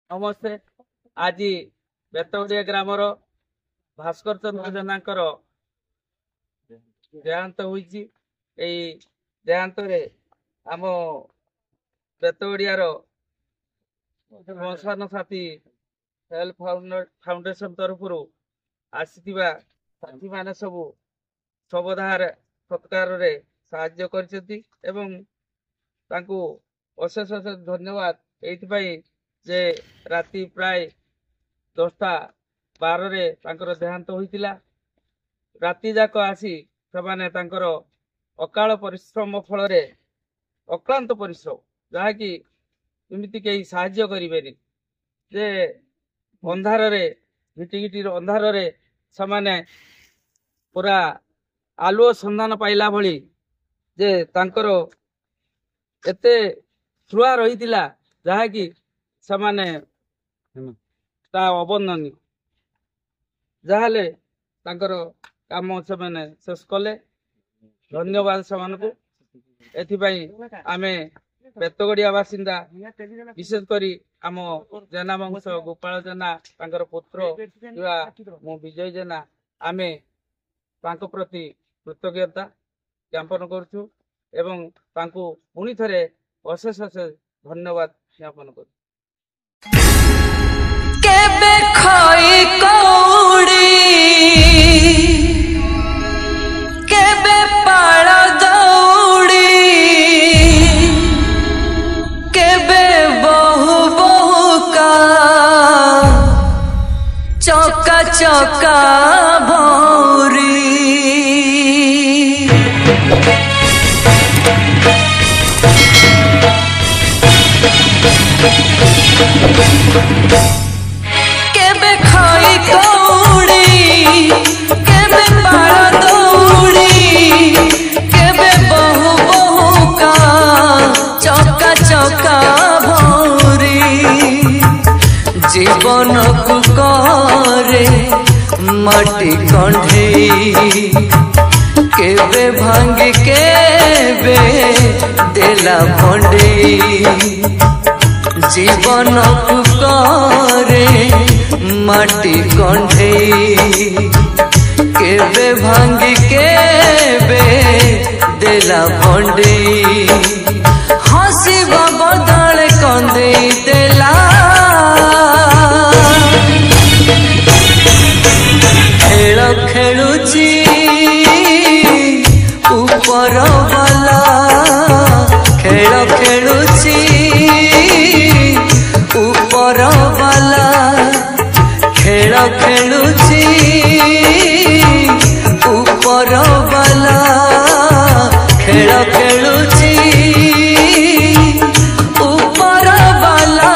नमस्ते। आज बेतगड़िया ग्रामर भास्कर चंद्र जेनाकर देहांत होइछि। एई देहांत रे आम बेतगड़ियार श्मशान साथी हेल्थ फाउंडेशन तरफ आसीथिबा साथी माने सबु सबधार सत्कार रे साहाय्य करछथि एवं तांको अशेष अशेष धन्यवाद एइथिपाई जे राति प्राय 10:12 रे तांकर देहांत होइतिला। राति जाक आसी सेमाने तांकर अकाल परिश्रम फल रे अक्लांत परिश्रम जहाँकि एमिति केही साहाय्य करिबेनी जे अंधार रे घिटी अंधार रे सेमाने पूरा आलुओ संधान पाइला भली जे तांकर एते छुआ रहितिला जहाँकि सेमाने ता अवर्णनीय जाहले तांकर काम सेमाने शेष कले। धन्यवाद सेमानकु। एथिपाई आमे बेतगड़िया बासिंदा विशेष करी आम जेना वंश गोपाल जेना तांकर पुत्र मु विजय जेना आमे तांको प्रति कृतज्ञता ज्ञापन करछु एवं तांको पुणी थरे अशेष अशेष धन्यवाद ज्ञापन कर। केबे खाई कौड़ी केबे पाड़ा दौड़ी केबे बहु बहु का चौका चौका भौरी केबे खाई कौड़ी केबे पाड़ा दौड़ी केबे बहु बहु का चौका चौका भौरी जीवन को करे माटी कंढेई केबे भांग केबे देला भंडेई जीवन को करे माटी कंढेई केबे भांग केबे देला भंडेई हसीबा बदल कंदेई देला खेल खेलुची ऊपर वाला खेल खेलुची ऊपर वाला खेल खेलुची ऊपर वाला खेल खेलुची ऊपर वाला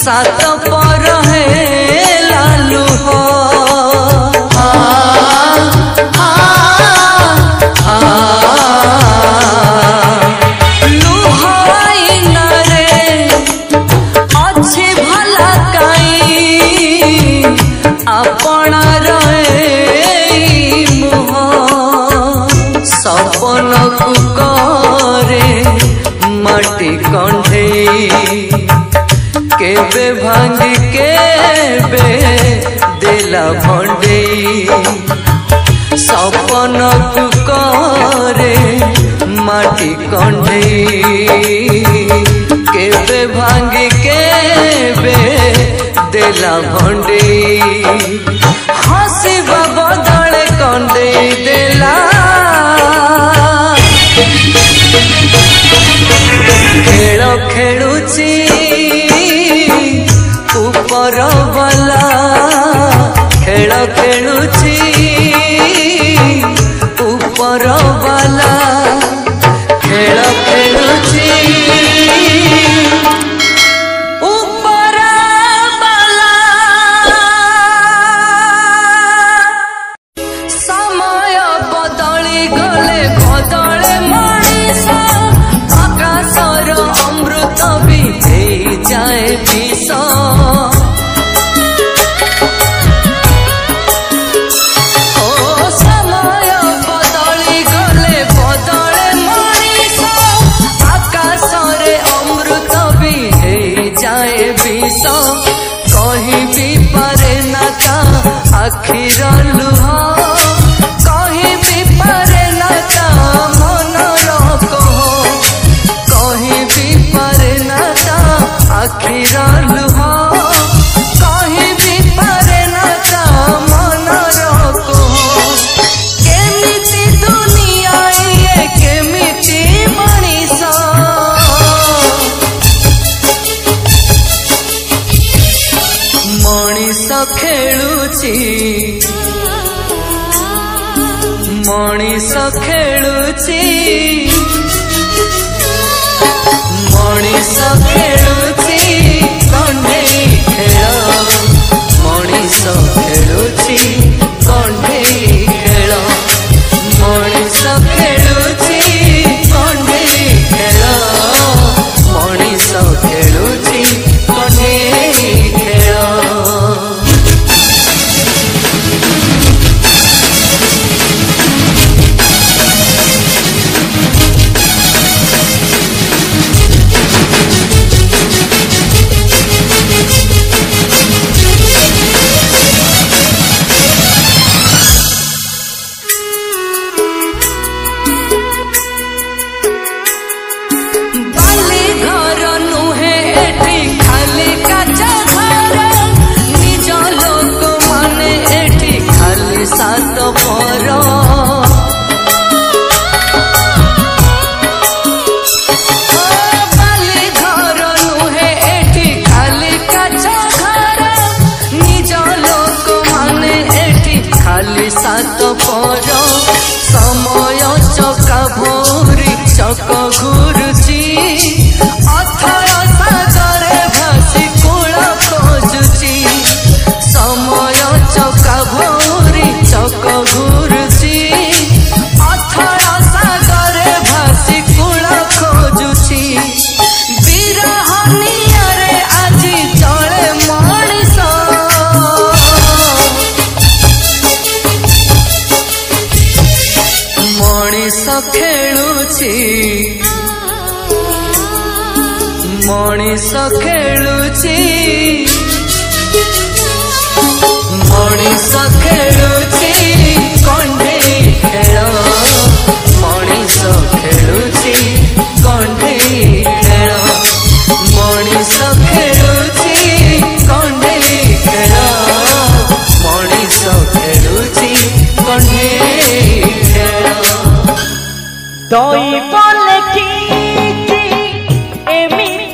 सात पर है लालू हो लुहाई नरे अच्छी भला काई अपना रहे मुह सपन को करे माटी कंढेई केबे भांग केबे देला भंडेई सपन को करे माटी कंढेई केबे भांग केबे देला भंडेई हसीबा बदल कंदेई देला खेल खेलुची ऊपर वाला खेल खेलुची ऊपर वाला खेल खेलुची ऊपर वाला समय बदली गले बदले मनीष आकाशर अमृत भी जाए विष समय बदली गले बदले मनीष आकाशरे अमृत भी जाए विष कहीं भी पारे ना का आखिर लुह कहीं भी पारे ना का मनर कह कहीं भी पारे ना का आखिर लुह कहीं भी पारे ना का मनर कह केमिति दुनिया ये केमिति मनीष मनीष खेलुची मनीष खेलुची मनीष खेलुची कण्ढेई खेल मनीष खेलुची कण्ढेई खेल मनीष खेलुची कण्ढेई खेल मनीष खेलुची कण्ढेई खेल सात पर समय चका भौरी चक घुरुची अथर सागरे भासी कूल खोजुची समय चका भौरी चक घुरुची अथर सागरे भासी कूल खोजुची विरह नियरे आजी चले मनीष मनीष खेलुची मनीष खेलुची मनीष खेलुची कण्ढेई खेल मनीष खेलुची कण्ढेई खेल मनीष खेलुची कण्ढेई खेल मनीष खेलुची कण्ढेई खेल दई